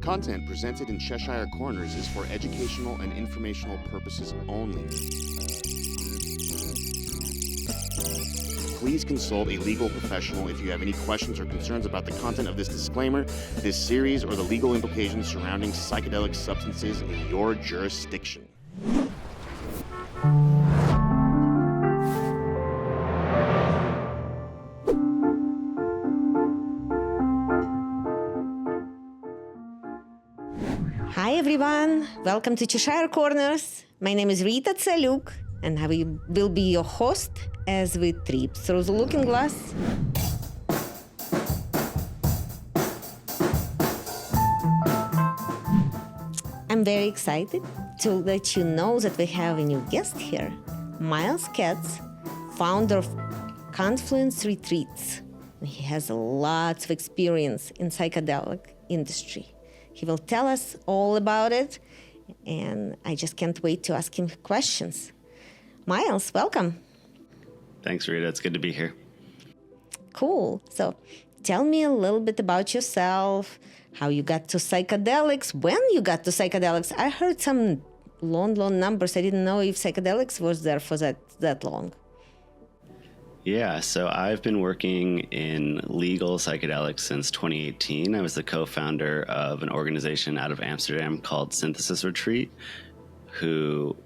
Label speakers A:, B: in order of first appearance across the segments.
A: Content presented in Cheshire Corners is for educational and informational purposes only. Please consult a legal professional if you have any questions or concerns about the content of this disclaimer, this series, or the legal implications surrounding psychedelic substances in your jurisdiction.
B: Hi everyone, welcome to Cheshire Corners. My name is Rita Tsaluk, and I will be your host as we trip through the looking glass. I'm very excited to let you know that we have a new guest here, Myles Katz, founder of Confluence Retreats. He has lots of experience in psychedelic industry. He will tell us all about it, and I just can't wait to ask him questions. Myles, welcome.
C: Thanks, Rita. It's good to be here.
B: Cool. So tell me a little bit about yourself, how you got to psychedelics, when you got to psychedelics. I heard some long numbers. I didn't know if psychedelics was there for that long.
C: Yeah, so I've been working in legal psychedelics since 2018. I was the co-founder of an organization out of Amsterdam called Synthesis Retreat, who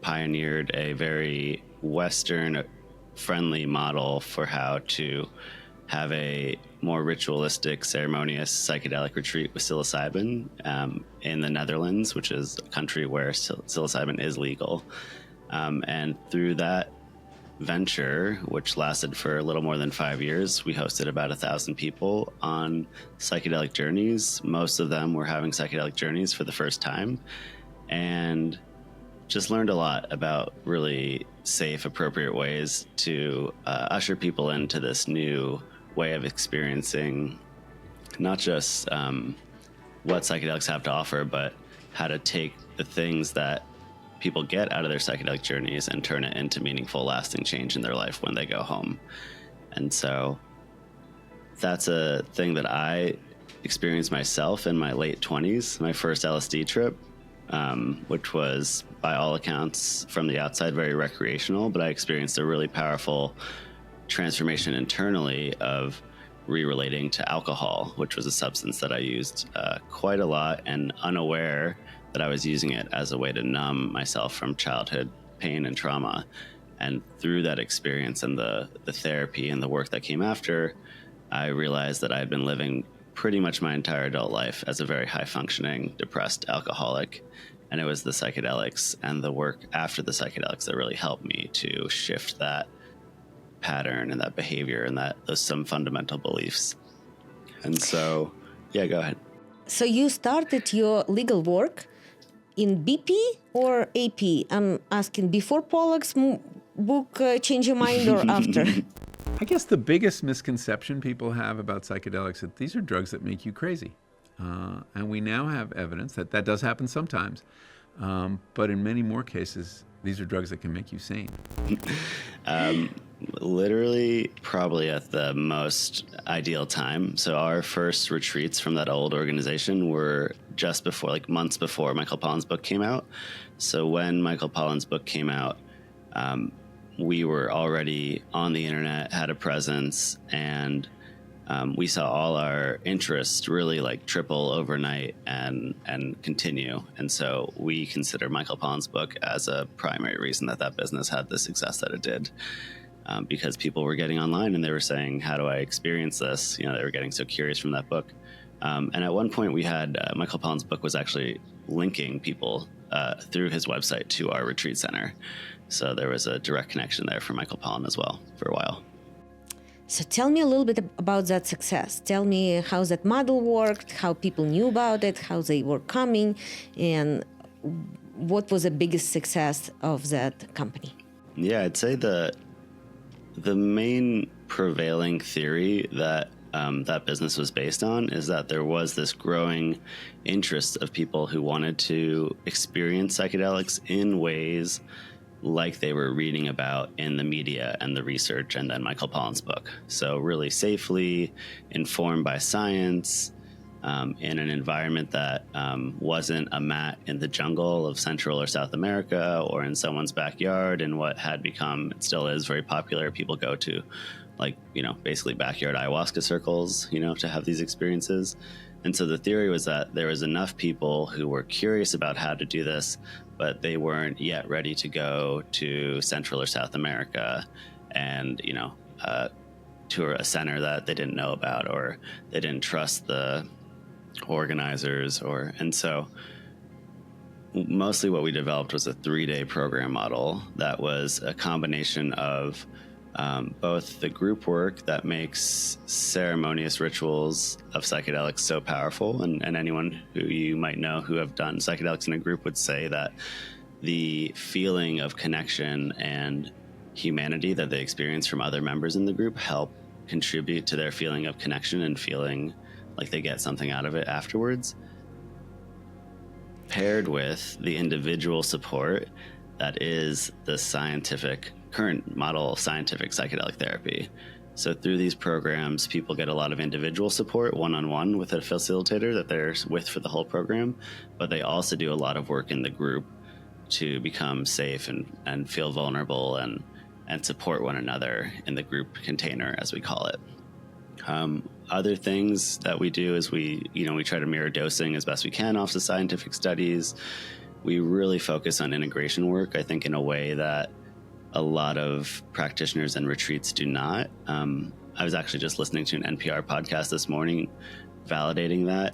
C: pioneered a very Western-friendly model for how to have a more ritualistic, ceremonious psychedelic retreat with psilocybin in the Netherlands, which is a country where psilocybin is legal. And through that venture, which lasted for a little more than 5 years, we hosted about 1,000 people on psychedelic journeys. Most of them were having psychedelic journeys for the first time, and just learned a lot about really safe, appropriate ways to usher people into this new way of experiencing not just what psychedelics have to offer, but how to take the things that people get out of their psychedelic journeys and turn it into meaningful, lasting change in their life when they go home. And so that's a thing that I experienced myself in my late 20s, my first LSD trip, which was, by all accounts, from the outside, very recreational, but I experienced a really powerful transformation internally of re-relating to alcohol, which was a substance that I used quite a lot and unaware that I was using it as a way to numb myself from childhood pain and trauma. And through that experience and the therapy and the work that came after, I realized that I had been living pretty much my entire adult life as a very high-functioning, depressed alcoholic. And it was the psychedelics and the work after the psychedelics that really helped me to shift that pattern and that behavior and those some fundamental beliefs. And so, yeah, go ahead.
B: So you started your legal work in BP or AP? I'm asking before Pollock's book Change Your Mind or after?
D: I guess the biggest misconception people have about psychedelics is that these are drugs that make you crazy. And we now have evidence that that does happen sometimes. But in many more cases, these are drugs that can make you sane.
C: Literally, probably at the most ideal time. So our first retreats from that old organization were just before, like months before Michael Pollan's book came out. So when Michael Pollan's book came out, we were already on the internet, had a presence, and we saw all our interest really like triple overnight and continue. And so we consider Michael Pollan's book as a primary reason that business had the success that it did. Because people were getting online and they were saying, how do I experience this? You know, they were getting so curious from that book. And at one point we had, Michael Pollan's book was actually linking people through his website to our retreat center. So there was a direct connection there for Michael Pollan as well for a while.
B: So tell me a little bit about that success. Tell me how that model worked, how people knew about it, how they were coming, and what was the biggest success of that company?
C: Yeah, I'd say the main prevailing theory that that business was based on is that there was this growing interest of people who wanted to experience psychedelics in ways like they were reading about in the media and the research and then Michael Pollan's book. So really safely, informed by science, in an environment that wasn't a mat in the jungle of Central or South America or in someone's backyard, and what had become, it still is very popular. People go to basically backyard ayahuasca circles, to have these experiences. And so the theory was that there was enough people who were curious about how to do this, but they weren't yet ready to go to Central or South America and, tour a center that they didn't know about, or they didn't trust the organizers, and so mostly what we developed was a 3-day program model that was a combination of both the group work that makes ceremonious rituals of psychedelics so powerful, and anyone who you might know who have done psychedelics in a group would say that the feeling of connection and humanity that they experience from other members in the group help contribute to their feeling of connection and feeling like they get something out of it afterwards, paired with the individual support that is the current model scientific psychedelic therapy. So through these programs, people get a lot of individual support one-on-one with a facilitator that they're with for the whole program, but they also do a lot of work in the group to become safe and feel vulnerable and support one another in the group container, as we call it. Other things that we do is we try to mirror dosing as best we can off the scientific studies. We really focus on integration work, I think, in a way that a lot of practitioners and retreats do not. I was actually just listening to an NPR podcast this morning validating that.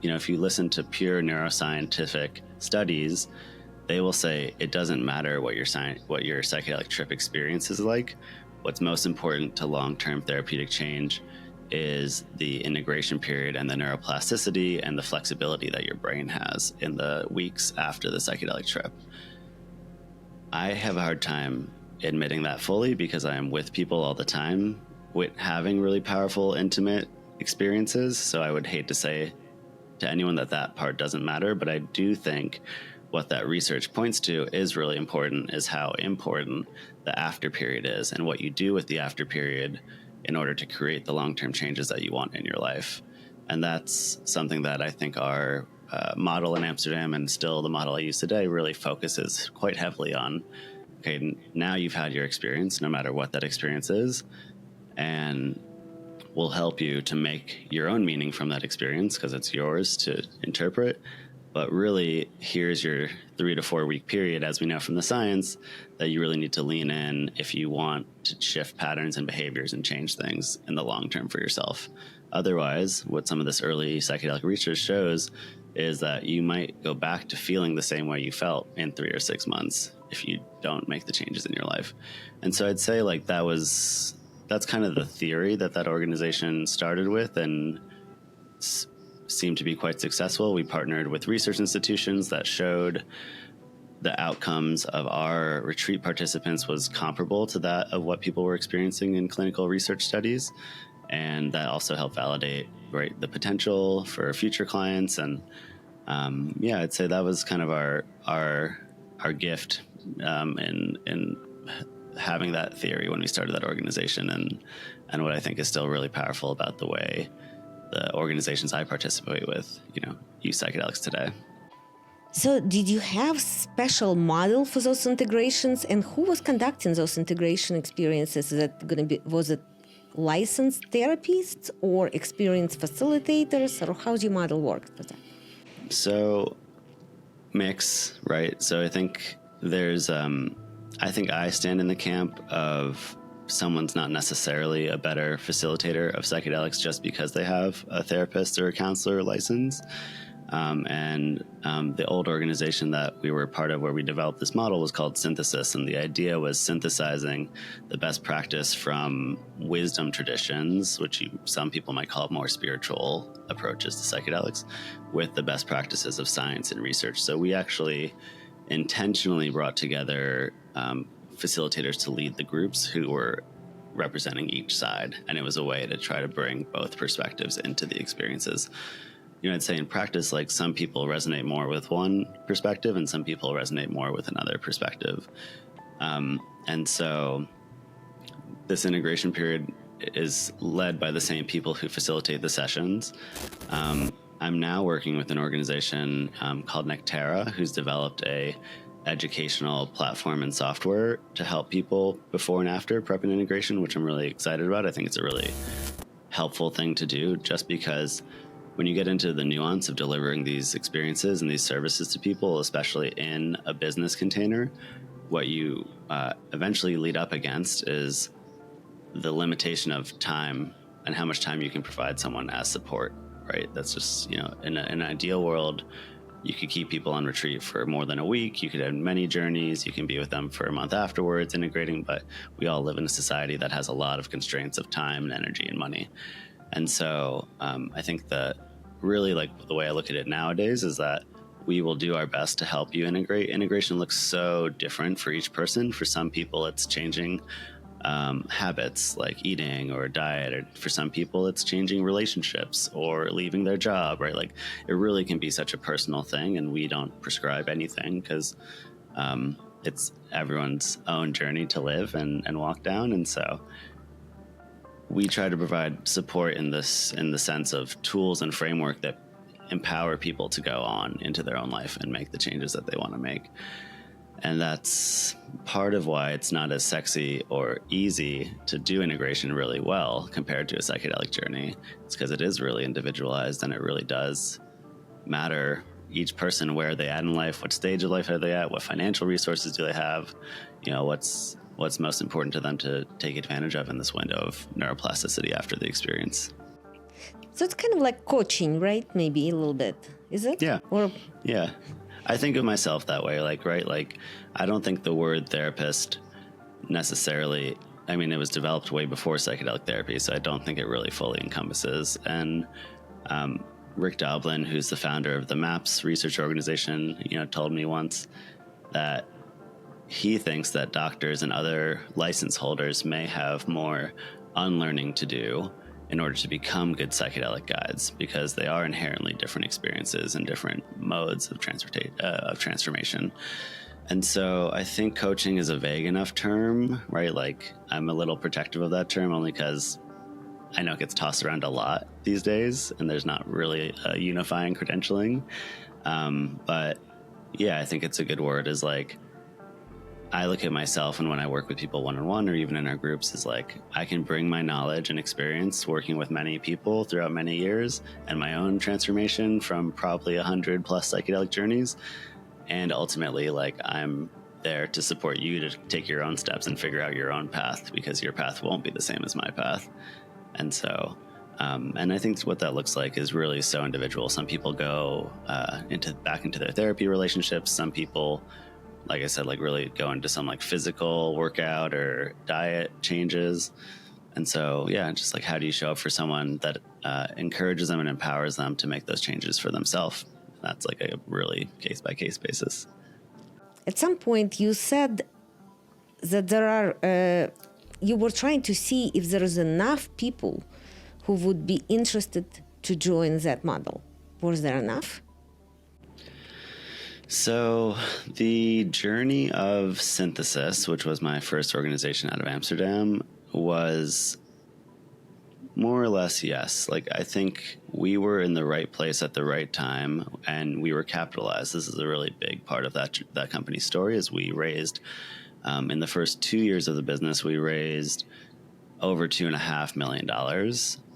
C: If you listen to pure neuroscientific studies, they will say it doesn't matter what your psychedelic trip experience is like. What's most important to long-term therapeutic change is the integration period and the neuroplasticity and the flexibility that your brain has in the weeks after the psychedelic trip. I have a hard time admitting that fully because I am with people all the time with having really powerful, intimate experiences. So I would hate to say to anyone that part doesn't matter, but I do think what that research points to is really important, is how important the after period is and what you do with the after period in order to create the long-term changes that you want in your life. And that's something that I think our model in Amsterdam, and still the model I use today, really focuses quite heavily on. Okay, now you've had your experience, no matter what that experience is, and we'll help you to make your own meaning from that experience because it's yours to interpret. But really, here's your 3 to 4 week period, as we know from the science, that you really need to lean in if you want to shift patterns and behaviors and change things in the long term for yourself. Otherwise, what some of this early psychedelic research shows is that you might go back to feeling the same way you felt in 3 or 6 months if you don't make the changes in your life. And so I'd say that's kind of the theory that organization started with and seemed to be quite successful. We partnered with research institutions that showed the outcomes of our retreat participants was comparable to that of what people were experiencing in clinical research studies. And that also helped validate the potential for future clients. And I'd say that was kind of our gift in having that theory when we started that organization, and what I think is still really powerful about the way the organizations I participate with, use psychedelics today.
B: So did you have special model for those integrations, and who was conducting those integration experiences? Was it licensed therapists or experienced facilitators, or how's your model work for that?
C: So mix, right? So I think there's, I think I stand in the camp of someone's not necessarily a better facilitator of psychedelics just because they have a therapist or a counselor license. The old organization that we were part of where we developed this model was called Synthesis, and the idea was synthesizing the best practice from wisdom traditions, which some people might call more spiritual approaches to psychedelics, with the best practices of science and research. So we actually intentionally brought together facilitators to lead the groups who were representing each side, and it was a way to try to bring both perspectives into the experiences. I'd say in practice, some people resonate more with one perspective and some people resonate more with another perspective. And so this integration period is led by the same people who facilitate the sessions. I'm now working with an organization called Nectara, who's developed a educational platform and software to help people before and after prep and integration, which I'm really excited about. I think it's a really helpful thing to do, just because when you get into the nuance of delivering these experiences and these services to people, especially in a business container, what you eventually lead up against is the limitation of time and how much time you can provide someone as support, right? That's just, in an ideal world, you could keep people on retreat for more than a week. You could have many journeys. You can be with them for a month afterwards, integrating. But we all live in a society that has a lot of constraints of time and energy and money. And so I think that really, like, the way I look at it nowadays is that we will do our best to help you integrate. Integration looks so different for each person. For some people, it's changing habits like eating or diet, or for some people it's changing relationships or leaving their job, right? Like, it really can be such a personal thing, and we don't prescribe anything because it's everyone's own journey to live and walk down. And so we try to provide support in the sense of tools and framework that empower people to go on into their own life and make the changes that they want to make. And that's part of why it's not as sexy or easy to do integration really well compared to a psychedelic journey. It's because it is really individualized, and it really does matter each person where they at in life, what stage of life are they at, what financial resources do they have, what's most important to them to take advantage of in this window of neuroplasticity after the experience.
B: So it's kind of like coaching, right? Maybe a little bit, is it?
C: Yeah.
B: Or
C: yeah. I think of myself that way, right? Like, I don't think the word therapist necessarily, it was developed way before psychedelic therapy, so I don't think it really fully encompasses. And Rick Doblin, who's the founder of the MAPS research organization, told me once that he thinks that doctors and other license holders may have more unlearning to do in order to become good psychedelic guides, because they are inherently different experiences and different modes of transformation. And so I think coaching is a vague enough term, right? Like, I'm a little protective of that term only because I know it gets tossed around a lot these days, and there's not really a unifying credentialing. But yeah, I think it's a good word. Is like, I look at myself, and when I work with people one-on-one or even in our groups, is like, I can bring my knowledge and experience working with many people throughout many years and my own transformation from probably 100 plus psychedelic journeys. And ultimately, like, I'm there to support you to take your own steps and figure out your own path, because your path won't be the same as my path. And so, and I think what that looks like is really so individual. Some people go back into their therapy relationships. Some people, like I said, like, really go into some like physical workout or diet changes. And so, yeah, just like, how do you show up for someone that encourages them and empowers them to make those changes for themselves? That's like a really case by case basis.
B: At some point you said that there are, you were trying to see if there is enough people who would be interested to join that model. Was there enough?
C: So the journey of synthesis, which was my first organization out of Amsterdam, was more or less yes. Like, I think we were in the right place at the right time, and we were capitalized. This is a really big part of that company's story. Is we raised, in the first 2 years of the business, we raised over $2.5 million,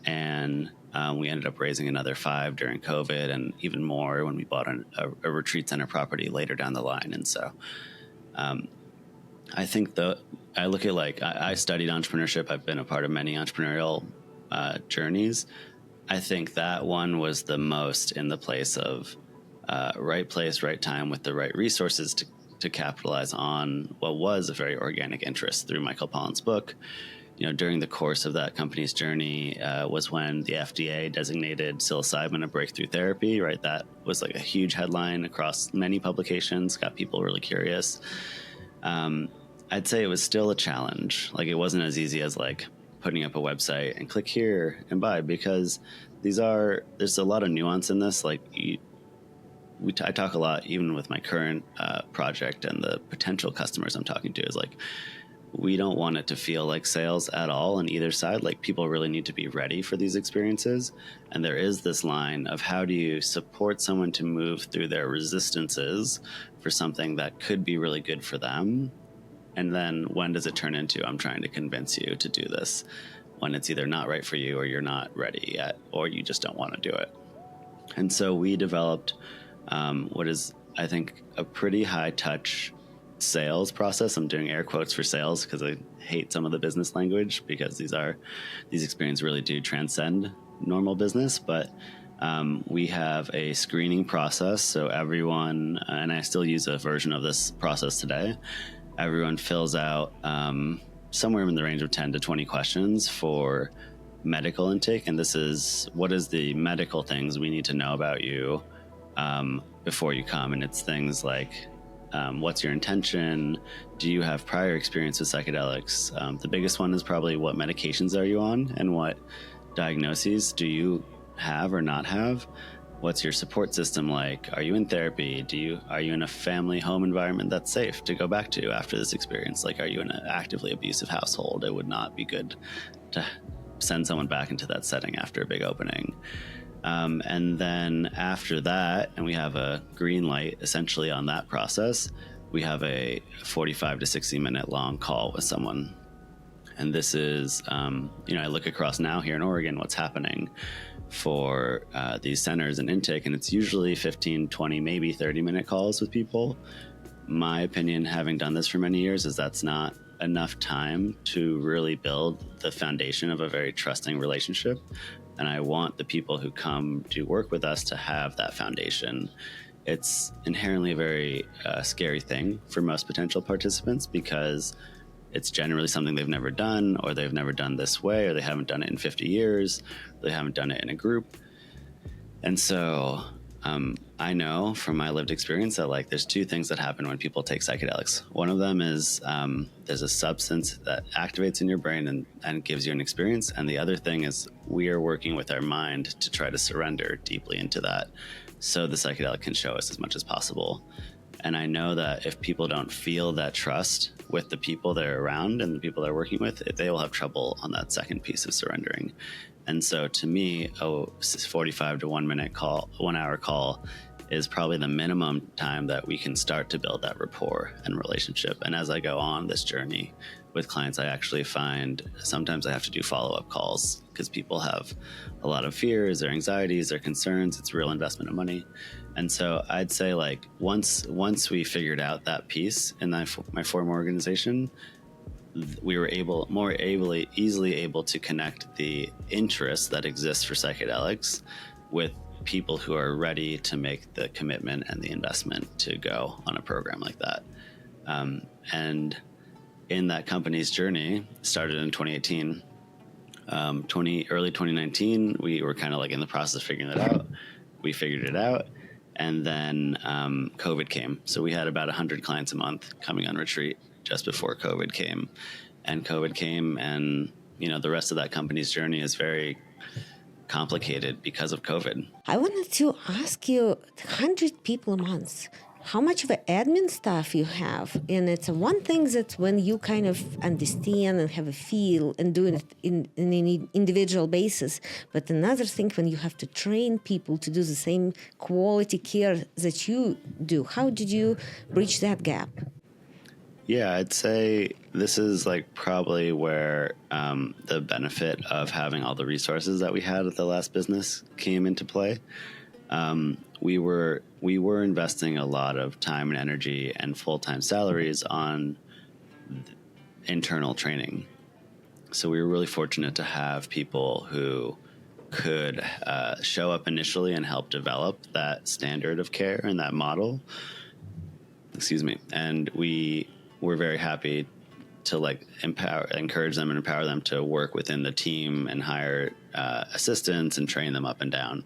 C: and we ended up raising another $5 million during COVID, and even more when we bought a retreat center property later down the line. And so I think I look at, like, I studied entrepreneurship. I've been a part of many entrepreneurial journeys. I think that one was the most in the place of right place, right time, with the right resources to capitalize on what was a very organic interest through Michael Pollen's book. During the course of that company's journey was when the FDA designated Psilocybin a breakthrough therapy, right? That was like a huge headline across many publications, got people really curious. I'd say it was still a challenge. Like, it wasn't as easy as like putting up a website and click here and buy, because there's a lot of nuance in this. Like, I talk a lot, even with my current project and the potential customers I'm talking to, is like, we don't want it to feel like sales at all on either side. Like, people really need to be ready for these experiences. And there is this line of how do you support someone to move through their resistances for something that could be really good for them. And then when does it turn into, I'm trying to convince you to do this, when it's either not right for you or you're not ready yet, or you just don't want to do it. And so we developed what is, I think, a pretty high touch sales process. I'm doing air quotes for sales because I hate some of the business language, because these experiences really do transcend normal business. But we have a screening process. So everyone, and I still use a version of this process today, everyone fills out somewhere in the range of 10 to 20 questions for medical intake. And this is, what is the medical things we need to know about you before you come? And it's things like, what's your intention? Do you have prior experience with psychedelics? The biggest one is probably, what medications are you on, and what diagnoses do you have or not have? What's your support system like? Are you in therapy? Are you in a family home environment that's safe to go back to after this experience? Like, are you in an actively abusive household? It would not be good to send someone back into that setting after a big opening. And then after that, and we have a green light essentially on that process, we have a 45 to 60 minute long call with someone. And this is, I look across now here in Oregon, what's happening for these centers and intake, and it's usually 15, 20, maybe 30-minute calls with people. My opinion, having done this for many years, is that's not enough time to really build the foundation of a very trusting relationship. And I want the people who come to work with us to have that foundation. It's inherently a very scary thing for most potential participants, because it's generally something they've never done, or they've never done this way, or they haven't done it in 50 years, or they haven't done it in a group. And so I know from my lived experience that, like, there's two things that happen when people take psychedelics. One of them is there's a substance that activates in your brain and gives you an experience. And the other thing is, we are working with our mind to try to surrender deeply into that, so the psychedelic can show us as much as possible. And I know that if people don't feel that trust with the people they're around and the people they're working with, they will have trouble on that second piece of surrendering. And so to me, a 45 to 1 hour call is probably the minimum time that we can start to build that rapport and relationship. And as I go on this journey with clients, I actually find sometimes I have to do follow-up calls, because people have a lot of fears, their anxieties, their concerns. It's a real investment of money. And so I'd say, like, once we figured out that piece in my former organization, we were easily able to connect the interest that exists for psychedelics with people who are ready to make the commitment and the investment to go on a program like that. And in that company's journey, started in 2018, early 2019, we were kind of like in the process of figuring that out. We figured it out. And then COVID came. So we had about 100 clients a month coming on retreat just before COVID came. And COVID came, and, the rest of that company's journey is very complicated because of COVID.
B: I wanted to ask you, 100 people a month, how much of an admin staff you have? And it's one thing that when you kind of understand and have a feel and do it in an individual basis, but another thing when you have to train people to do the same quality care that you do. How did you bridge that gap?
C: Yeah, I'd say this is like probably where the benefit of having all the resources that we had at the last business came into play. We were investing a lot of time and energy and full-time salaries on internal training. So we were really fortunate to have people who could show up initially and help develop that standard of care and that model. And we're very happy to encourage them and empower them to work within the team and hire assistants and train them up and down.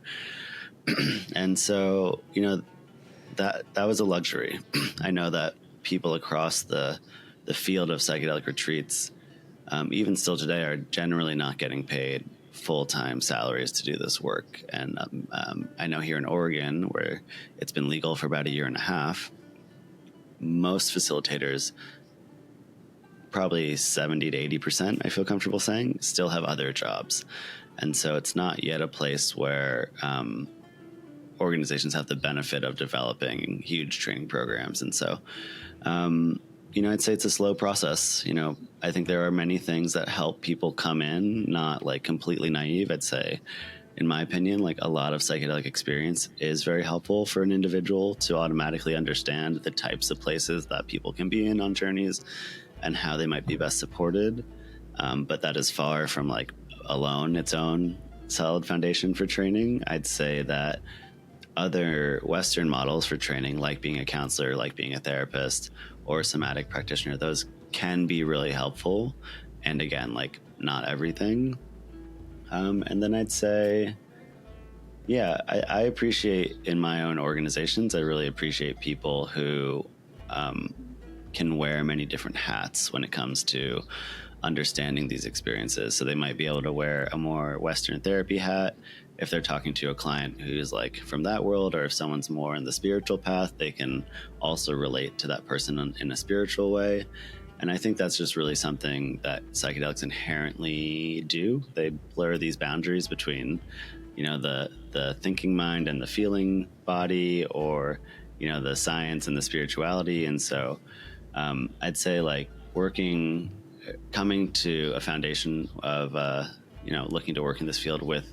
C: And so, that was a luxury. I know that people across the field of psychedelic retreats, even still today, are generally not getting paid full-time salaries to do this work. And I know here in Oregon, where it's been legal for about a year and a half, most facilitators probably 70 to 80%, I feel comfortable saying, still have other jobs. And so it's not yet a place where organizations have the benefit of developing huge training programs. And so, I'd say it's a slow process. I think there are many things that help people come in, not like completely naive. I'd say, in my opinion, like a lot of psychedelic experience is very helpful for an individual to automatically understand the types of places that people can be in on journeys and how they might be best supported. But that is far from like alone its own solid foundation for training. I'd say that other Western models for training, like being a counselor, like being a therapist or a somatic practitioner, those can be really helpful. And again, like not everything. And then I'd say, I appreciate in my own organizations, I really appreciate people who can wear many different hats when it comes to understanding these experiences. So they might be able to wear a more Western therapy hat if they're talking to a client who's like from that world, or if someone's more in the spiritual path, they can also relate to that person in a spiritual way. And I think that's just really something that psychedelics inherently do. They blur these boundaries between, the thinking mind and the feeling body, or, the science and the spirituality. And so I'd say like coming to a foundation of, looking to work in this field with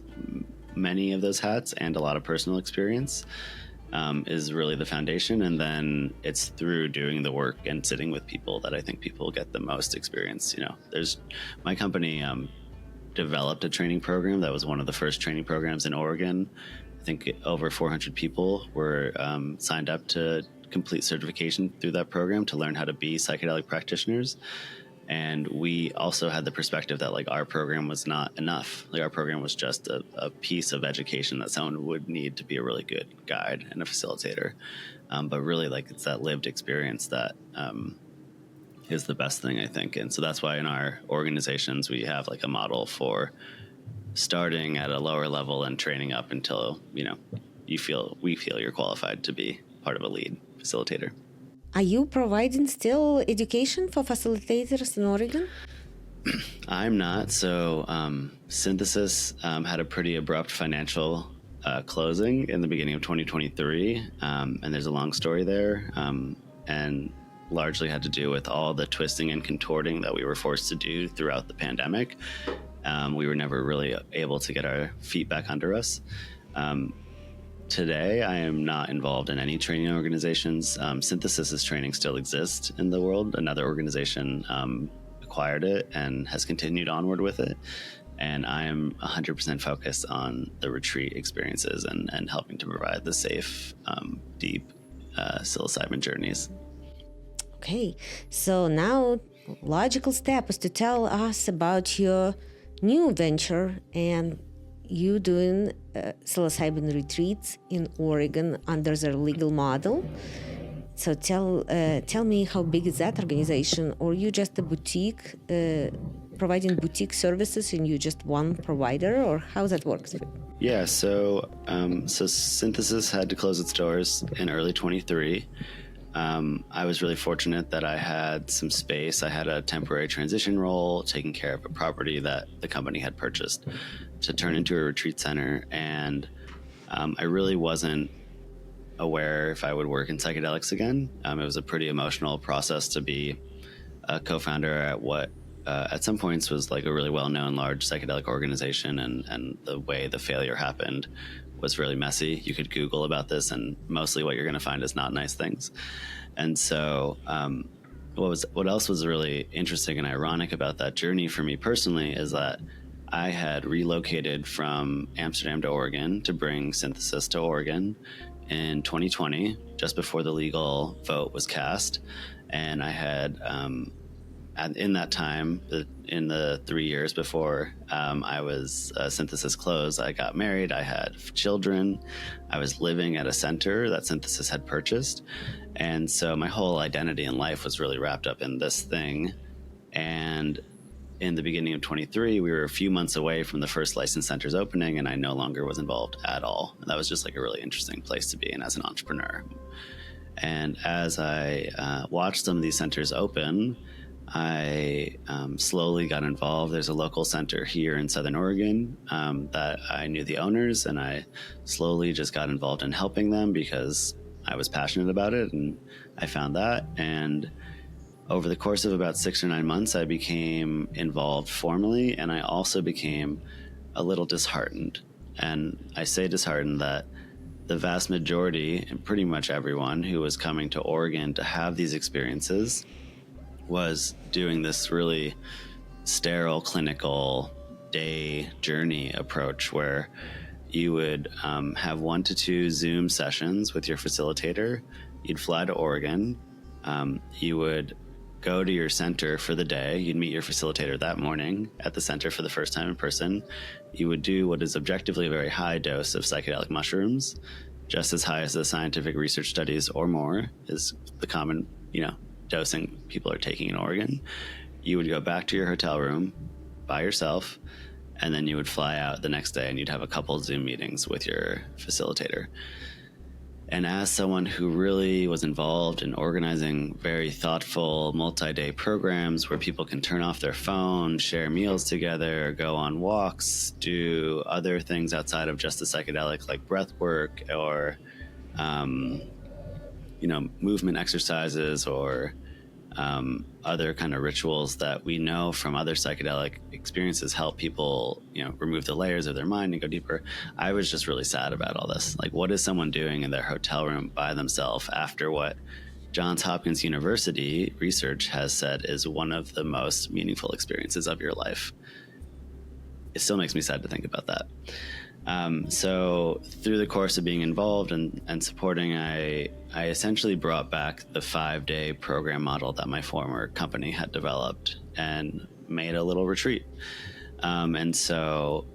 C: many of those hats and a lot of personal experience is really the foundation. And then it's through doing the work and sitting with people that I think people get the most experience. My company developed a training program that was one of the first training programs in Oregon. I think over 400 people were signed up to complete certification through that program to learn how to be psychedelic practitioners. And we also had the perspective that like our program was not enough. Like our program was just a piece of education that someone would need to be a really good guide and a facilitator. But really like it's that lived experience that is the best thing, I think. And so that's why in our organizations, we have like a model for starting at a lower level and training up until, we feel you're qualified to be part of a lead facilitator.
B: Are you providing still education for facilitators in Oregon?
C: I'm not. So Synthesis had a pretty abrupt financial closing in the beginning of 2023. And there's a long story there. And largely had to do with all the twisting and contorting that we were forced to do throughout the pandemic. We were never really able to get our feet back under us. Today, I am not involved in any training organizations. Synthesis's training still exists in the world. Another organization acquired it and has continued onward with it. And I am 100% focused on the retreat experiences and helping to provide the safe, deep psilocybin journeys.
B: Okay, so now logical step is to tell us about your new venture and you doing psilocybin retreats in Oregon under their legal model. So tell me, how big is that organization? Or you just a boutique, providing boutique services and you just one provider? Or how that works?
C: Yeah, so Synthesis had to close its doors in early 23. I was really fortunate that I had some space. I had a temporary transition role taking care of a property that the company had purchased to turn into a retreat center. And I really wasn't aware if I would work in psychedelics again. It was a pretty emotional process to be a co-founder at what at some points was like a really well-known large psychedelic organization. And the way the failure happened was really messy. You could Google about this and mostly what you're going to find is not nice things. And so what else was really interesting and ironic about that journey for me personally is that I had relocated from Amsterdam to Oregon to bring Synthesis to Oregon in 2020, just before the legal vote was cast. And I had, in that time, in the 3 years before I was Synthesis closed, I got married, I had children, I was living at a center that Synthesis had purchased. And so my whole identity in life was really wrapped up in this thing. And in the beginning of 23, we were a few months away from the first licensed center's opening, and I no longer was involved at all. And that was just like a really interesting place to be in as an entrepreneur. And as I watched some of these centers open, I slowly got involved. There's a local center here in Southern Oregon that I knew the owners, and I slowly just got involved in helping them because I was passionate about it, and I found that. And over the course of about 6 or 9 months, I became involved formally, and I also became a little disheartened. And I say disheartened that the vast majority, and pretty much everyone who was coming to Oregon to have these experiences, was doing this really sterile clinical day journey approach where you would have 1 to 2 Zoom sessions with your facilitator. You'd fly to Oregon. You would go to your center for the day. You'd meet your facilitator that morning at the center for the first time in person. You would do what is objectively a very high dose of psychedelic mushrooms, just as high as the scientific research studies or more is the common, dosing people are taking in Oregon. You would go back to your hotel room by yourself, and then you would fly out the next day and you'd have a couple Zoom meetings with your facilitator. And as someone who really was involved in organizing very thoughtful multi-day programs where people can turn off their phone, share meals together, go on walks, do other things outside of just the psychedelic like breath work or, movement exercises or other kind of rituals that we know from other psychedelic experiences help people, remove the layers of their mind and go deeper. I was just really sad about all this. Like, what is someone doing in their hotel room by themselves after what Johns Hopkins University research has said is one of the most meaningful experiences of your life? It still makes me sad to think about that. So through the course of being involved and supporting, I essentially brought back the 5-day program model that my former company had developed and made a little retreat. And so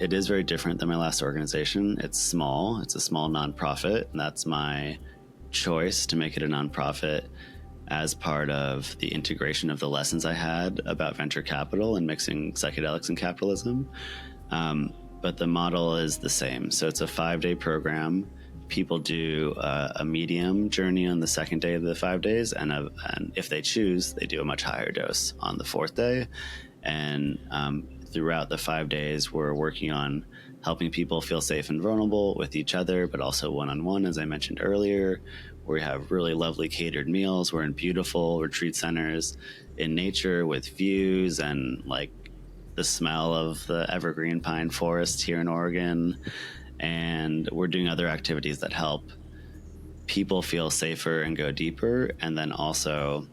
C: it is very different than my last organization. It's small. It's a small nonprofit, and that's my choice to make it a nonprofit as part of the integration of the lessons I had about venture capital and mixing psychedelics and capitalism. But the model is the same. So it's a 5-day program. People do a medium journey on the second day of the 5 days. And if they choose, they do a much higher dose on the 4th day. And throughout the 5 days, we're working on helping people feel safe and vulnerable with each other, but also one-on-one, as I mentioned earlier. We have really lovely catered meals. We're in beautiful retreat centers in nature with views and the smell of the evergreen pine forest here in Oregon. And we're doing other activities that help people feel safer and go deeper, and then also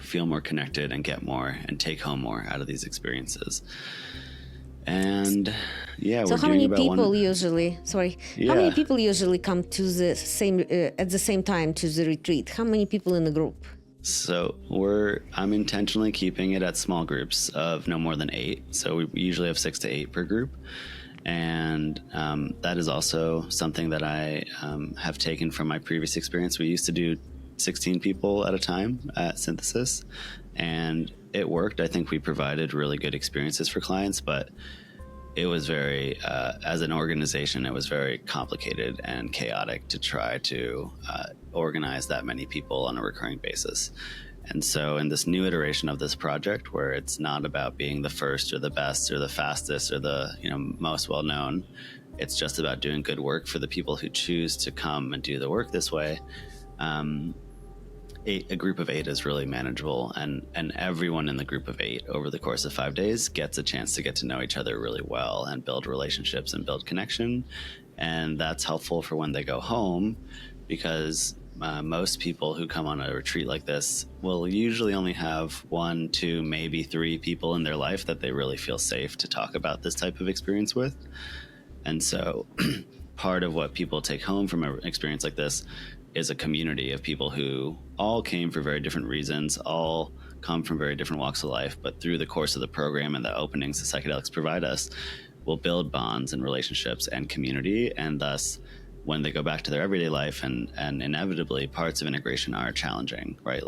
C: feel more connected and get more and take home more out of these experiences. And
B: so how many people usually come to the same at the same time to the retreat? How many people in the group?
C: So I'm intentionally keeping it at small groups of no more than 8. So we usually have 6 to 8 per group. And that is also something that I have taken from my previous experience. We used to do 16 people at a time at Synthesis, and it worked. I think we provided really good experiences for clients, but it was very, as an organization, it was very complicated and chaotic to try to organize that many people on a recurring basis. And so in this new iteration of this project, where it's not about being the first or the best or the fastest or the most well-known, it's just about doing good work for the people who choose to come and do the work this way. A group of 8 is really manageable, and everyone in the group of 8 over the course of 5 days gets a chance to get to know each other really well and build relationships and build connection. And that's helpful for when they go home, because most people who come on a retreat like this will usually only have 1, 2, maybe 3 people in their life that they really feel safe to talk about this type of experience with. And so part of what people take home from an experience like this is a community of people who all came for very different reasons, all come from very different walks of life, but through the course of the program and the openings the psychedelics provide us, will build bonds and relationships and community. And thus, when they go back to their everyday life, and inevitably parts of integration are challenging, right?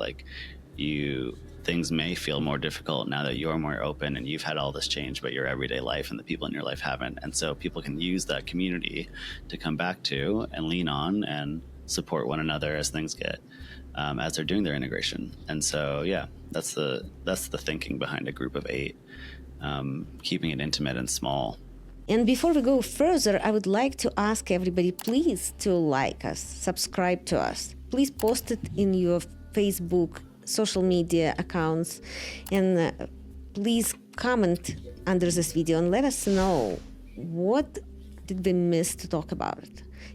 C: Things may feel more difficult now that you're more open and you've had all this change, but your everyday life and the people in your life haven't. And so people can use that community to come back to and lean on and support one another as things get as they're doing their integration. And so, yeah, that's the thinking behind a group of 8, keeping it intimate and small.
B: And before we go further, I would like to ask everybody, please, to like us, subscribe to us. Please post it in your Facebook, social media accounts, and please comment under this video and let us know what did we miss to talk about.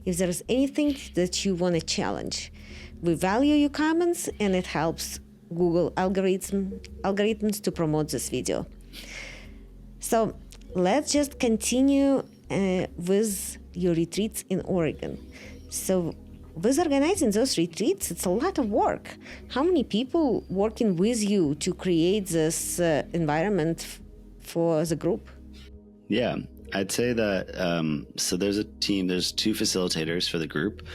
B: If there is anything that you want to challenge, we value your comments, and it helps Google algorithms to promote this video. So let's just continue with your retreats in Oregon. So with organizing those retreats, it's a lot of work. How many people working with you to create this environment for the group?
C: Yeah, I'd say that, so there's a team, there's 2 facilitators for the group.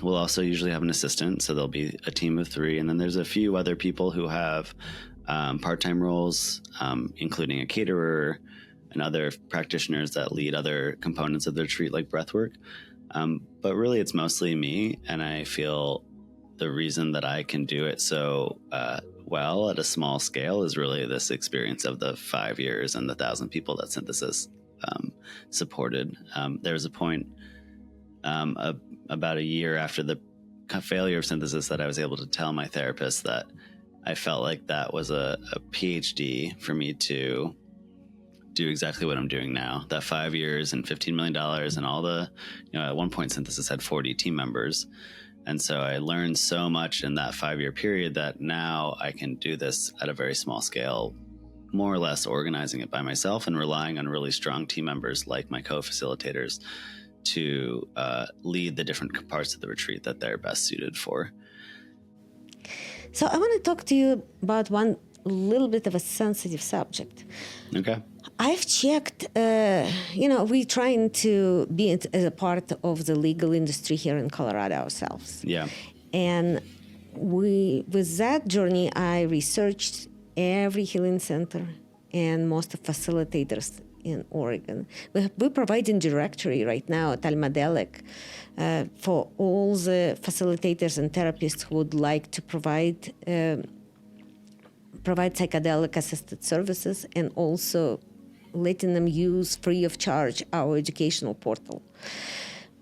C: We'll also usually have an assistant, so there'll be a team of 3. And then there's a few other people who have part-time roles, including a caterer and other practitioners that lead other components of the retreat, like breathwork. But really, it's mostly me, and I feel the reason that I can do it so well at a small scale is really this experience of the 5 years and the 1,000 people that Synthesis supported. There was a point about a year after the failure of Synthesis that I was able to tell my therapist that I felt like that was a PhD for me to do exactly what I'm doing now. That 5 years and $15 million and all the, at one point Synthesis had 40 team members. And so I learned so much in that 5-year period that now I can do this at a very small scale, more or less organizing it by myself and relying on really strong team members like my co-facilitators to lead the different parts of the retreat that they're best suited for.
B: So I want to talk to you about one little bit of a sensitive subject.
C: Okay.
B: I've checked, we're trying to be as a part of the legal industry here in Colorado ourselves.
C: Yeah.
B: And with that journey, I researched every healing center and most of facilitators in Oregon. We're providing directory right now at Almadelic for all the facilitators and therapists who would like to provide psychedelic assisted services, and also letting them use free of charge our educational portal.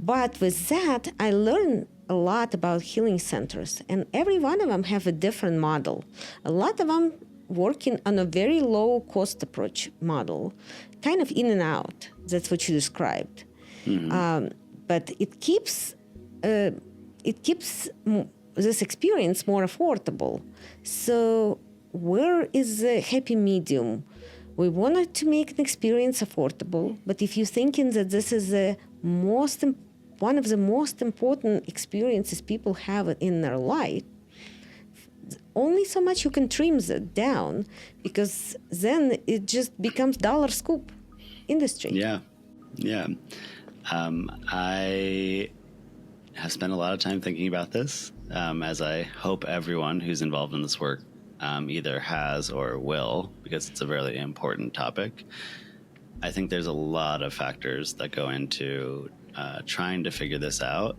B: But with that, I learned a lot about healing centers, and every one of them have a different model. A lot of them working on a very low cost approach model, kind of in and out. That's what you described. Mm-hmm. But it keeps this experience more affordable. So where is the happy medium? We wanted to make an experience affordable, but if you're thinking that this is one of the most important experiences people have in their life, only so much you can trim that down, because then it just becomes dollar scoop industry.
C: Yeah. I have spent a lot of time thinking about this, as I hope everyone who's involved in this work either has or will, because it's a really important topic. I think there's a lot of factors that go into trying to figure this out,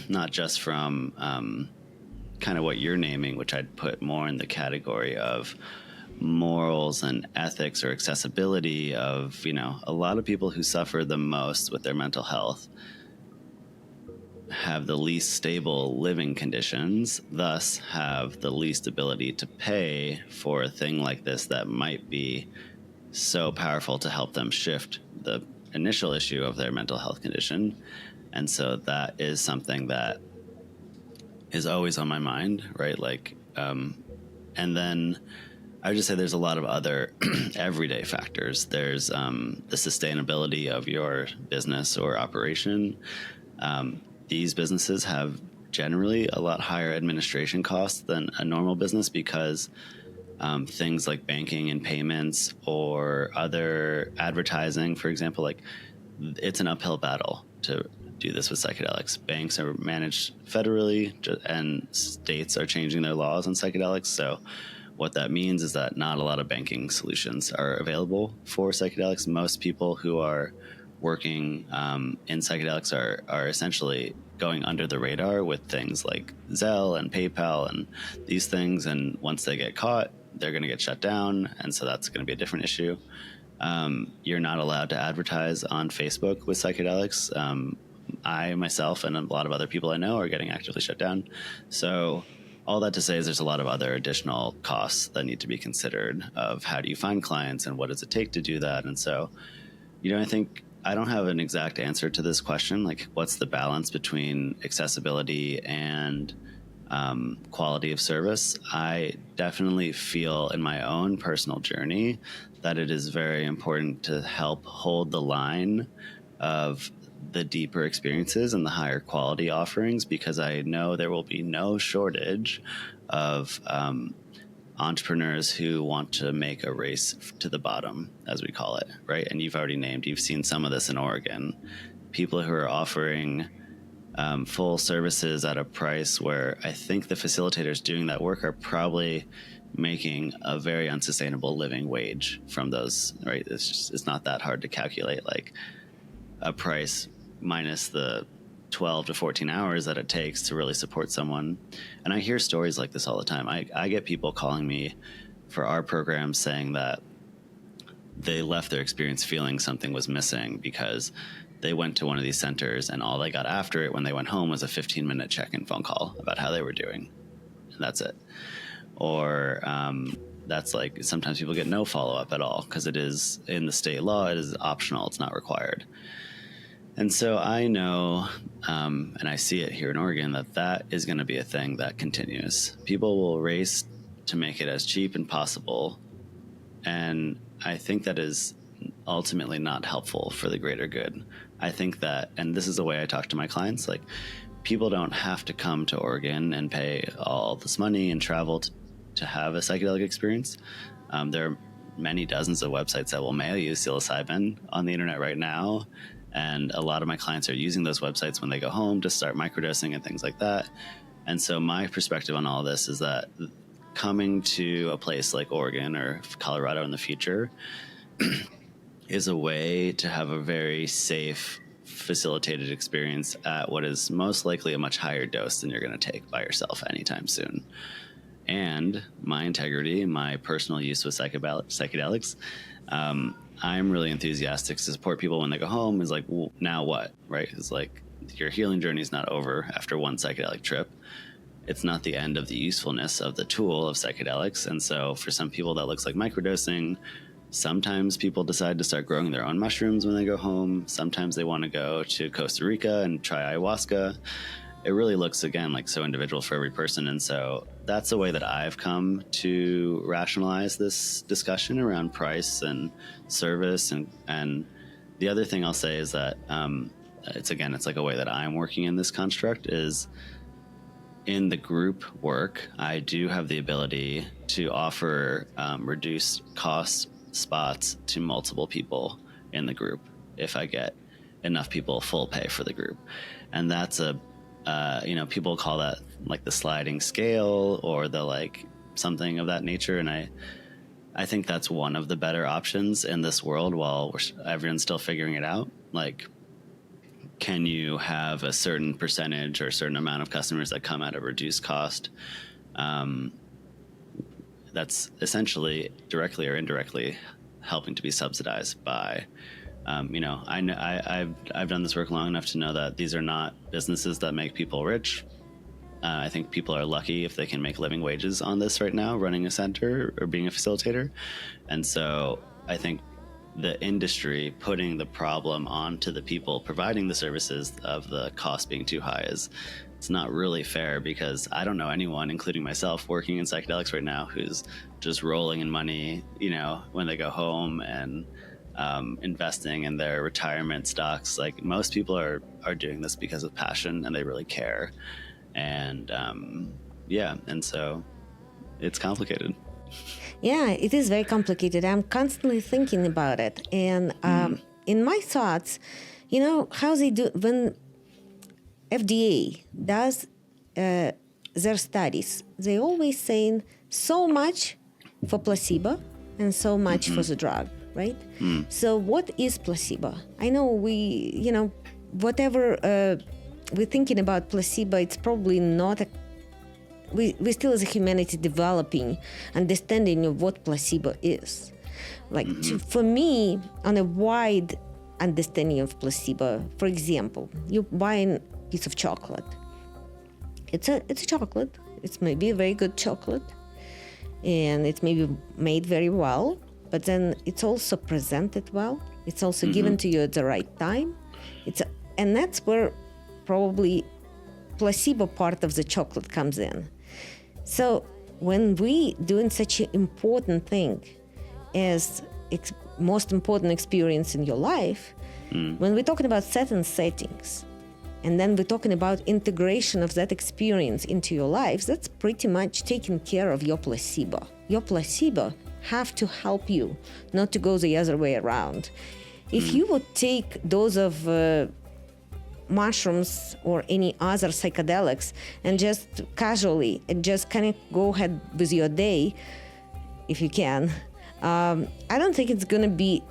C: not just from kind of what you're naming, which I'd put more in the category of morals and ethics or accessibility of, a lot of people who suffer the most with their mental health have the least stable living conditions, thus have the least ability to pay for a thing like this that might be so powerful to help them shift the initial issue of their mental health condition. And so that is something that is always on my mind, right? And then I would just say there's a lot of other everyday factors. There's the sustainability of your business or operation. These businesses have generally a lot higher administration costs than a normal business because things like banking and payments or other advertising, for example, it's an uphill battle to do this with psychedelics. Banks are managed federally, and states are changing their laws on psychedelics. So what that means is that not a lot of banking solutions are available for psychedelics. Most people who are working in psychedelics are essentially going under the radar with things like Zelle and PayPal and these things. And once they get caught, they're going to get shut down. And so that's going to be a different issue. You're not allowed to advertise on Facebook with psychedelics. I myself and a lot of other people I know are getting actively shut down. So all that to say is there's a lot of other additional costs that need to be considered of how do you find clients and what does it take to do that. And so, I think I don't have an exact answer to this question. Like, what's the balance between accessibility and quality of service? I definitely feel in my own personal journey that it is very important to help hold the line of the deeper experiences and the higher quality offerings, because I know there will be no shortage of entrepreneurs who want to make a race to the bottom, as we call it, right? And you've seen some of this in Oregon. People who are offering full services at a price where I think the facilitators doing that work are probably making a very unsustainable living wage from those, right? It's not that hard to calculate, like a price minus the 12 to 14 hours that it takes to really support someone. And I hear stories like this all the time. I get people calling me for our program saying that they left their experience feeling something was missing because they went to one of these centers and all they got after it when they went home was a 15-minute check-in phone call about how they were doing. And that's it. Or that's like sometimes people get no follow-up at all because it is in the state law, it is optional, it's not required. And so I know, and I see it here in Oregon, that is going to be a thing that continues. People will race to make it as cheap as possible. And I think that is ultimately not helpful for the greater good. I think that, and this is the way I talk to my clients, like people don't have to come to Oregon and pay all this money and travel to have a psychedelic experience. There are many dozens of websites that will mail you psilocybin on the internet right now. And a lot of my clients are using those websites when they go home to start microdosing and things like that. And so my perspective on all this is that coming to a place like Oregon or Colorado in the future is a way to have a very safe, facilitated experience at what is most likely a much higher dose than you're going to take by yourself anytime soon. And my integrity, my personal use with psychedelics, I'm really enthusiastic to support people when they go home. Is like, well, now what, right? It's like your healing journey is not over after one psychedelic trip. It's not the end of the usefulness of the tool of psychedelics. And so for some people that looks like microdosing. Sometimes people decide to start growing their own mushrooms when they go home. Sometimes they want to go to Costa Rica and try ayahuasca. It really looks, again, like so individual for every person. And so that's the way that I've come to rationalize this discussion around price and service. And the other thing I'll say is that it's like a way that I'm working in this construct is in the group work, I do have the ability to offer reduced cost spots to multiple people in the group if I get enough people full pay for the group. And that's people call that like the sliding scale or the like something of that nature. And I think that's one of the better options in this world while everyone's still figuring it out. Like, can you have a certain percentage or a certain amount of customers that come at a reduced cost? That's essentially directly or indirectly helping to be subsidized by, I've done this work long enough to know that these are not businesses that make people rich. I think people are lucky if they can make living wages on this right now, running a center or being a facilitator. And so I think the industry putting the problem onto the people providing the services of the cost being too high it's not really fair, because I don't know anyone, including myself, working in psychedelics right now who's just rolling in money, when they go home and investing in their retirement stocks. Like, most people are doing this because of passion and they really care. And and so it's complicated.
B: Yeah, it is very complicated. I'm constantly thinking about it. And in my thoughts, how they do, when FDA does their studies, they always saying so much for placebo and so much for the drug. right? So what is placebo? I know whatever we're thinking about placebo, it's probably not we still as a humanity developing understanding of what placebo is. Like for me, on a wide understanding of placebo, for example, you buy a piece of chocolate. It's a chocolate. It's maybe a very good chocolate, and it's maybe made very well, but then it's also presented well. It's also given to you at the right time. And that's where probably placebo part of the chocolate comes in. So when we doing such an important thing as most important experience in your life, when we're talking about certain settings, and then we're talking about integration of that experience into your lives, that's pretty much taking care of your placebo. Your placebo have to help you, not to go the other way around. If you would take dose of mushrooms or any other psychedelics and just casually and just kind of go ahead with your day, if you can, I don't think it's going to be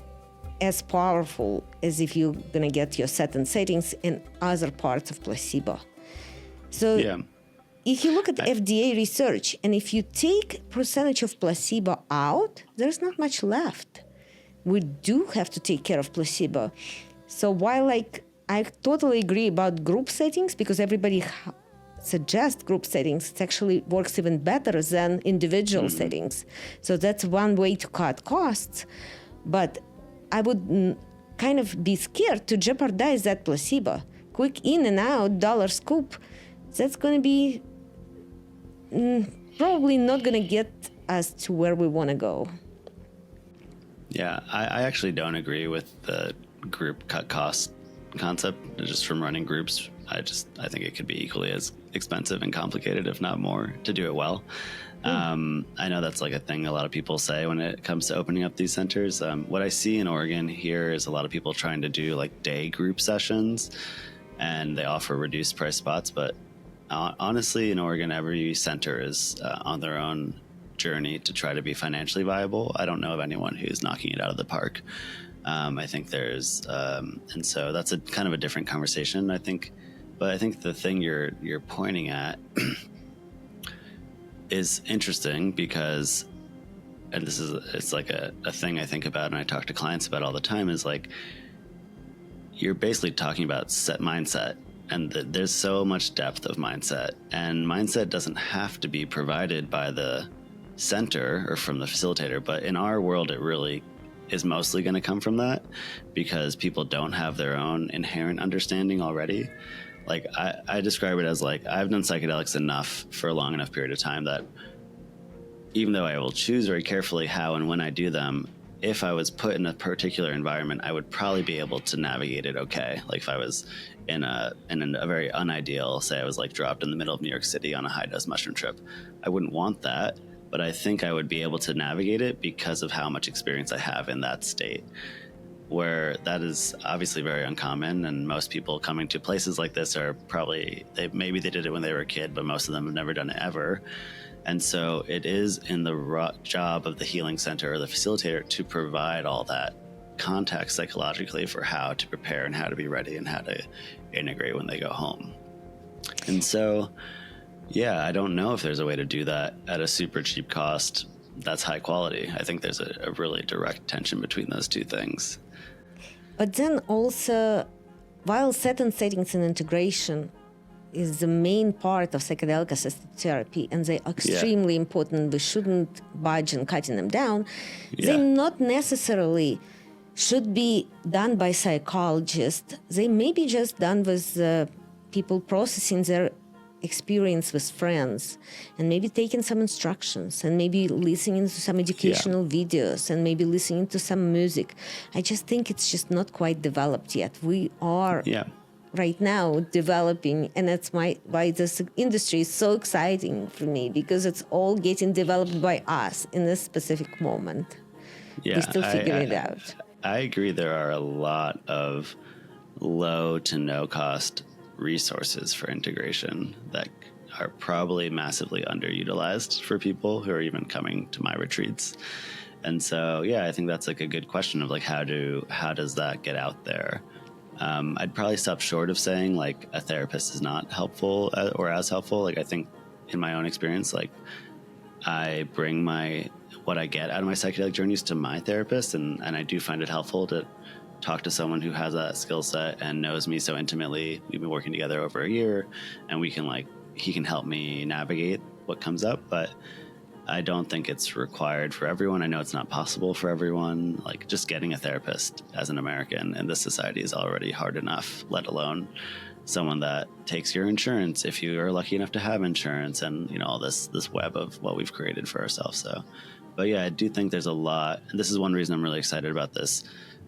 B: as powerful as if you're going to get your certain settings in other parts of placebo. So if you look at FDA research, and if you take percentage of placebo out, there's not much left. We do have to take care of placebo. So while I totally agree about group settings, because everybody suggests group settings, it actually works even better than individual settings. So that's one way to cut costs. But I would kind of be scared to jeopardize that placebo. Quick in and out, dollar scoop, that's going to be probably not going to get us to where we want to go.
C: Yeah, I actually don't agree with the group cut cost concept just from running groups. I think it could be equally as expensive and complicated, if not more, to do it well. I know that's like a thing a lot of people say when it comes to opening up these centers. What I see in Oregon here is a lot of people trying to do like day group sessions, and they offer reduced price spots. But honestly, in Oregon, every center is on their own journey to try to be financially viable. I don't know of anyone who's knocking it out of the park. I think there's, and so that's a kind of a different conversation, I think. But I think the thing you're pointing at is interesting because, and it's like a thing I think about and I talk to clients about all the time, is like, you're basically talking about set mindset, and there's so much depth of mindset, and mindset doesn't have to be provided by the center or from the facilitator, but in our world, it really is mostly going to come from that because people don't have their own inherent understanding already. Like I describe it as like, I've done psychedelics enough for a long enough period of time that even though I will choose very carefully how and when I do them, if I was put in a particular environment, I would probably be able to navigate it okay. Like if I was in a very unideal, say I was like dropped in the middle of New York City on a high dose mushroom trip, I wouldn't want that. But I think I would be able to navigate it because of how much experience I have in that state, where that is obviously very uncommon. And most people coming to places like this are probably, maybe they did it when they were a kid, but most of them have never done it ever. And so it is in the job of the healing center or the facilitator to provide all that context psychologically for how to prepare and how to be ready and how to integrate when they go home. And so, yeah, I don't know if there's a way to do that at a super cheap cost that's high quality. I think there's a really direct tension between those two things.
B: But then also, while certain settings and integration is the main part of psychedelic assisted therapy, and they're extremely important, we shouldn't budge on cutting them down, they not necessarily should be done by psychologists. They may be just done with people processing their experience with friends, and maybe taking some instructions, and maybe listening to some educational videos, and maybe listening to some music. I just think it's just not quite developed yet. We are right now developing, and that's why this industry is so exciting for me, because it's all getting developed by us in this specific moment. We're still figuring it out.
C: I agree. There are a lot of low to no cost resources for integration that are probably massively underutilized for people who are even coming to my retreats. And so, yeah, I think that's like a good question of like, how does that get out there? I'd probably stop short of saying like a therapist is not helpful or as helpful. Like, I think in my own experience, like I bring what I get out of my psychedelic journeys to my therapist. And I do find it helpful to talk to someone who has that skill set and knows me so intimately. We've been working together over a year, and he can help me navigate what comes up. But I don't think it's required for everyone. I know it's not possible for everyone. Like, just getting a therapist as an American in this society is already hard enough, let alone someone that takes your insurance if you are lucky enough to have insurance, and, you know, all this web of what we've created for ourselves. So, but yeah, I do think there's a lot, and this is one reason I'm really excited about this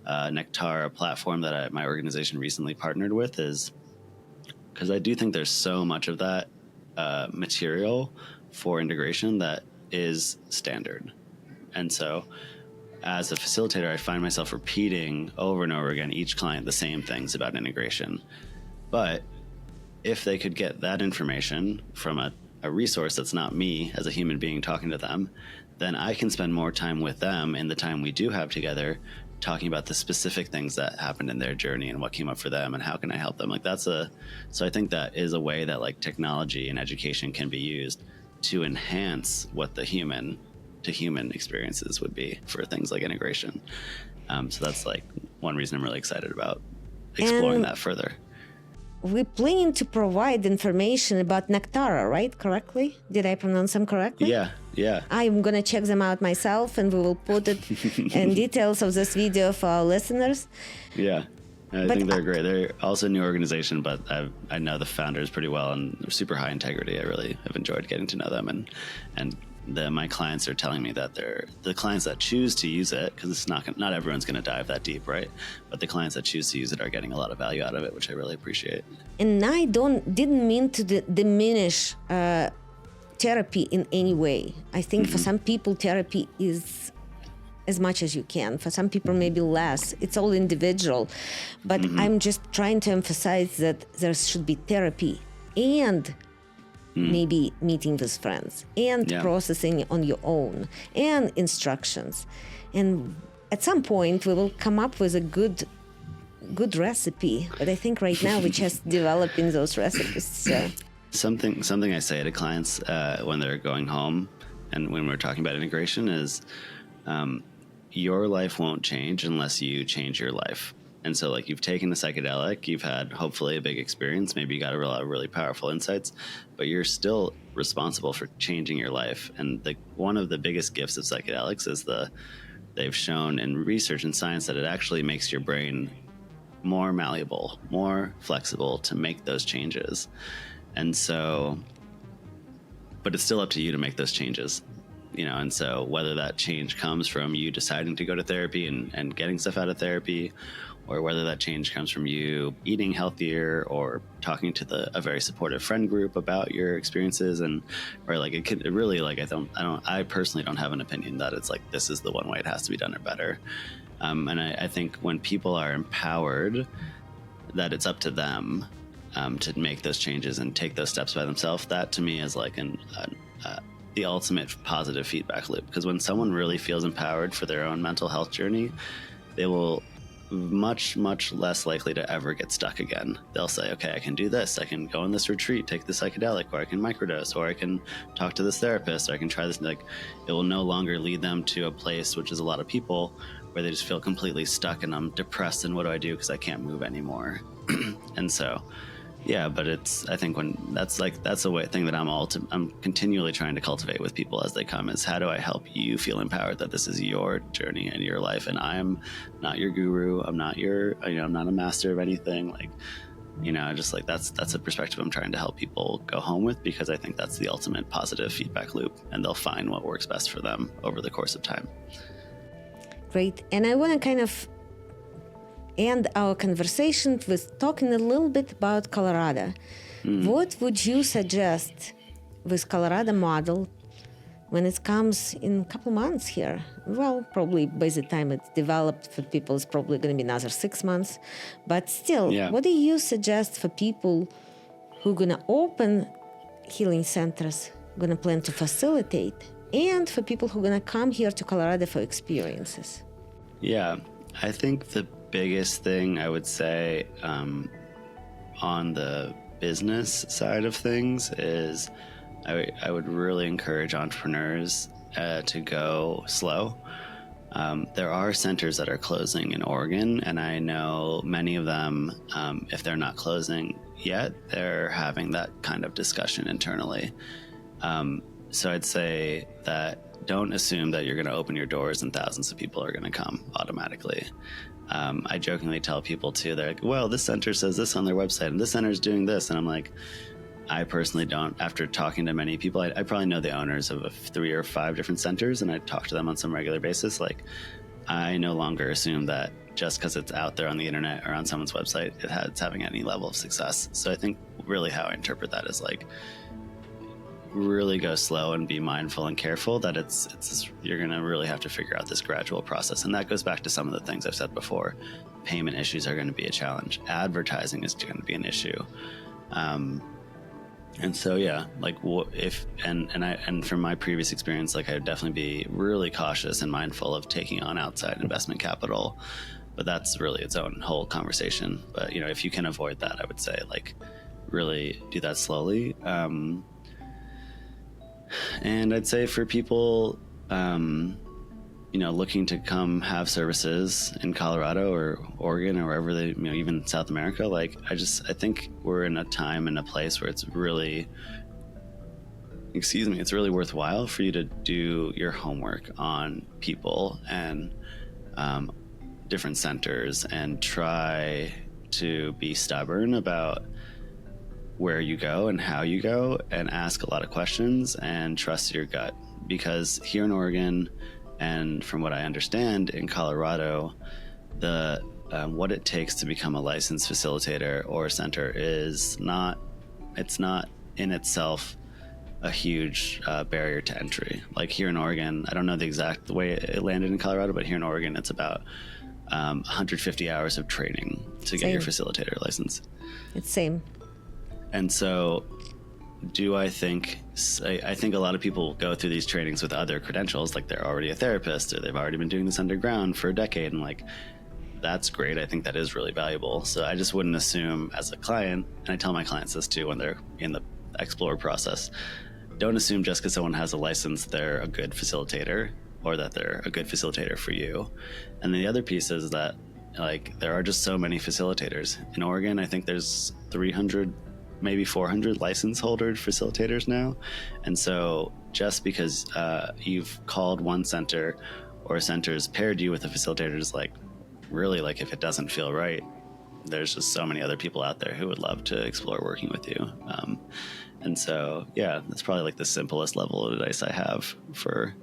C: Nectara platform that my organization recently partnered with, is because I do think there's so much of that material for integration that is standard. And so as a facilitator, I find myself repeating over and over again each client the same things about integration. But if they could get that information from a resource that's not me as a human being talking to them, then I can spend more time with them in the time we do have together, talking about the specific things that happened in their journey and what came up for them and how can I help them. Like, so I think that is a way that like technology and education can be used to enhance what the human to human experiences would be for things like integration. So that's like one reason I'm really excited about exploring that further.
B: We're planning to provide information about Nectara, right? Correctly? Did I pronounce them correctly?
C: Yeah.
B: I'm going to check them out myself, and we will put it in details of this video for our listeners.
C: Yeah. I think they're great. They're also a new organization, but I know the founders pretty well, and they're super high integrity. I really have enjoyed getting to know them, and my clients are telling me that they're the clients that choose to use it, because it's not everyone's going to dive that deep, right? But the clients that choose to use it are getting a lot of value out of it, which I really appreciate. And I
B: didn't mean to diminish therapy in any way. I think for some people, therapy is as much as you can. For some people, maybe less. It's all individual. But I'm just trying to emphasize that there should be therapy and maybe meeting with friends and processing on your own and instructions. And at some point, we will come up with a good recipe. But I think right now we're just developing those recipes. So.
C: Something I say to clients when they're going home and when we're talking about integration is, your life won't change unless you change your life. And so, like, you've taken the psychedelic, you've had hopefully a big experience, maybe you got a lot of really powerful insights, but you're still responsible for changing your life. And one of the biggest gifts of psychedelics is they've shown in research and science that it actually makes your brain more malleable, more flexible to make those changes. And so, but it's still up to you to make those changes. You know, and so whether that change comes from you deciding to go to therapy and getting stuff out of therapy, or whether that change comes from you eating healthier or talking to a very supportive friend group about your experiences, or like it really, like, I personally don't have an opinion that it's like this is the one way it has to be done or better. And I think when people are empowered, that it's up to them to make those changes and take those steps by themselves. That to me is like the ultimate positive feedback loop, because when someone really feels empowered for their own mental health journey, they will much less likely to ever get stuck again. They'll say, okay, I can do this, I can go on this retreat, take the psychedelic, or I can microdose, or I can talk to this therapist, or I can try this. Like, it will no longer lead them to a place, which is a lot of people, where they just feel completely stuck and I'm depressed and what do I do because I can't move anymore. And so yeah, but I think when that's a thing that I'm continually trying to cultivate with people as they come, is how do I help you feel empowered that this is your journey and your life, and I'm not your guru, I'm not I'm not a master of anything, like, just like that's a perspective I'm trying to help people go home with, because I think that's the ultimate positive feedback loop, and they'll find what works best for them over the course of time.
B: Great. And I want to kind of end our conversation with talking a little bit about Colorado. What would you suggest with Colorado model when it comes in a couple months here? Well, probably by the time it's developed for people, it's probably going to be another 6 months. But still, what do you suggest for people who are going to open healing centers, going to plan to facilitate, and for people who are going to come here to Colorado for experiences?
C: Yeah, I think the biggest thing I would say on the business side of things is I would really encourage entrepreneurs to go slow. There are centers that are closing in Oregon, and I know many of them, if they're not closing yet, they're having that kind of discussion internally. So I'd say that don't assume that you're going to open your doors and thousands of people are going to come automatically. I jokingly tell people too, they're like, well, this center says this on their website and this center is doing this. And I'm like, I personally don't. After talking to many people, I probably know the owners of 3 or 5 different centers, and I talk to them on some regular basis. Like, I no longer assume that just because it's out there on the internet or on someone's website, it's having any level of success. So I think really how I interpret that is like, really go slow and be mindful and careful that it's you're going to really have to figure out this gradual process. And that goes back to some of the things I've said before. Payment issues are going to be a challenge. Advertising is going to be an issue. And so, yeah, like and from my previous experience, like I'd definitely be really cautious and mindful of taking on outside investment capital, but that's really its own whole conversation. But, you know, if you can avoid that, I would say like really do that slowly. And I'd say for people, you know, looking to come have services in Colorado or Oregon or wherever they, you know, even South America, like I think we're in a time and a place where it's really worthwhile for you to do your homework on people and different centers and try to be stubborn about where you go and how you go and ask a lot of questions and trust your gut. Because here in Oregon, and from what I understand in Colorado, the what it takes to become a licensed facilitator or center is not in itself a huge barrier to entry. Like here in Oregon, I don't know the exact way it landed in Colorado, but here in Oregon, it's about 150 hours of training to get your facilitator license.
B: It's same.
C: And so I think a lot of people go through these trainings with other credentials, like they're already a therapist or they've already been doing this underground for a decade, and like that's great. I think that is really valuable. So I just wouldn't assume as a client, and I tell my clients this too when they're in the explore process, don't assume just because someone has a license they're a good facilitator or that they're a good facilitator for you. And then the other piece is that like there are just so many facilitators. In Oregon, I think there's 300 maybe 400 license holder facilitators now. And so just because you've called one center or a center's paired you with a facilitator is like, really, like if it doesn't feel right, there's just so many other people out there who would love to explore working with you. And so, yeah, that's probably like the simplest level of advice I have for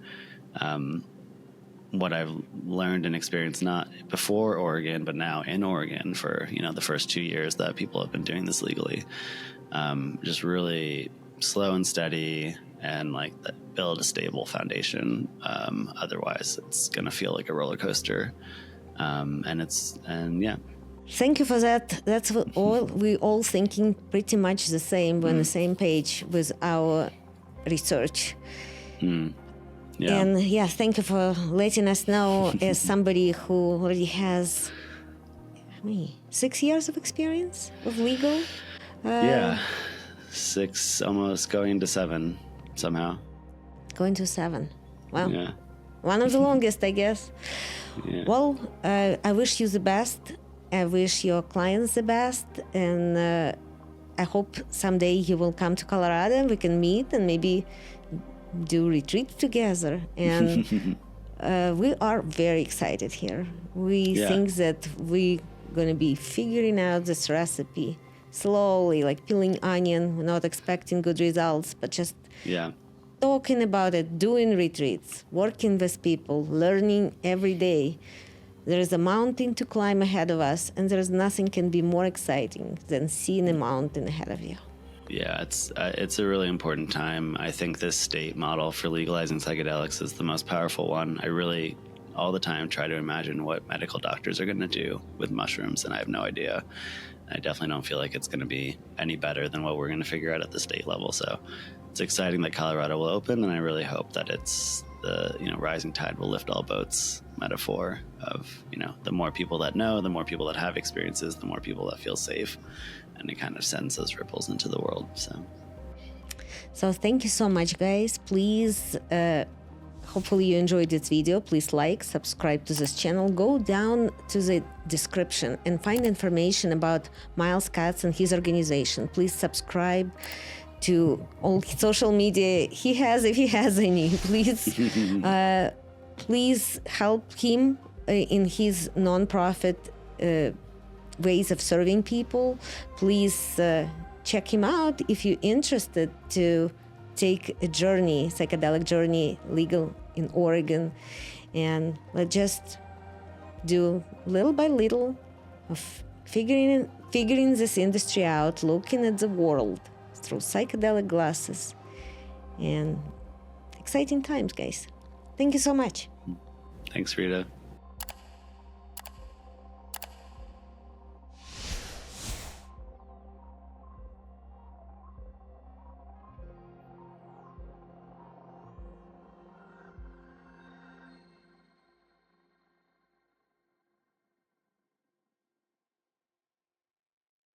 C: what I've learned and experienced, not before Oregon, but now in Oregon for, you know, the first 2 years that people have been doing this legally. Just really slow and steady and like build a stable foundation. Otherwise it's going to feel like a roller coaster. And yeah.
B: Thank you for that. That's all. We all thinking pretty much the same. We're on the same page with our research. Yeah. And yeah, thank you for letting us know as somebody who already has 6 years of experience of legal.
C: Yeah, 6, almost going to 7 somehow.
B: Going to 7. Wow.
C: Yeah.
B: One of the longest, I guess.
C: Yeah.
B: Well, I wish you the best. I wish your clients the best. And I hope someday you will come to Colorado and we can meet and maybe do retreat together. And we are very excited here. We think that we're going to be figuring out this recipe slowly, like peeling onion. We're not expecting good results, but just talking about it, doing retreats, working with people, learning every day. There is a mountain to climb ahead of us, and there is nothing can be more exciting than seeing a mountain ahead of you.
C: Yeah, it's a really important time. I think this state model for legalizing psychedelics is the most powerful one. I really, all the time, try to imagine what medical doctors are going to do with mushrooms, and I have no idea. I definitely don't feel like it's going to be any better than what we're going to figure out at the state level. So it's exciting that Colorado will open, and I really hope that it's the rising tide will lift all boats metaphor of the more people that know, the more people that have experiences, the more people that feel safe, and it kind of sends those ripples into the world.
B: So thank you so much, guys. Please, hopefully you enjoyed this video. Please like, subscribe to this channel. Go down to the description and find information about Myles Katz and his organization. Please subscribe to all social media he has, if he has any. Please, please help him in his nonprofit ways of serving people. Please check him out if you're interested to take a journey, psychedelic journey, legal in Oregon. And let's just do little by little of figuring this industry out, looking at the world through psychedelic glasses. And exciting times, guys. Thank you so much.
C: Thanks, Rita.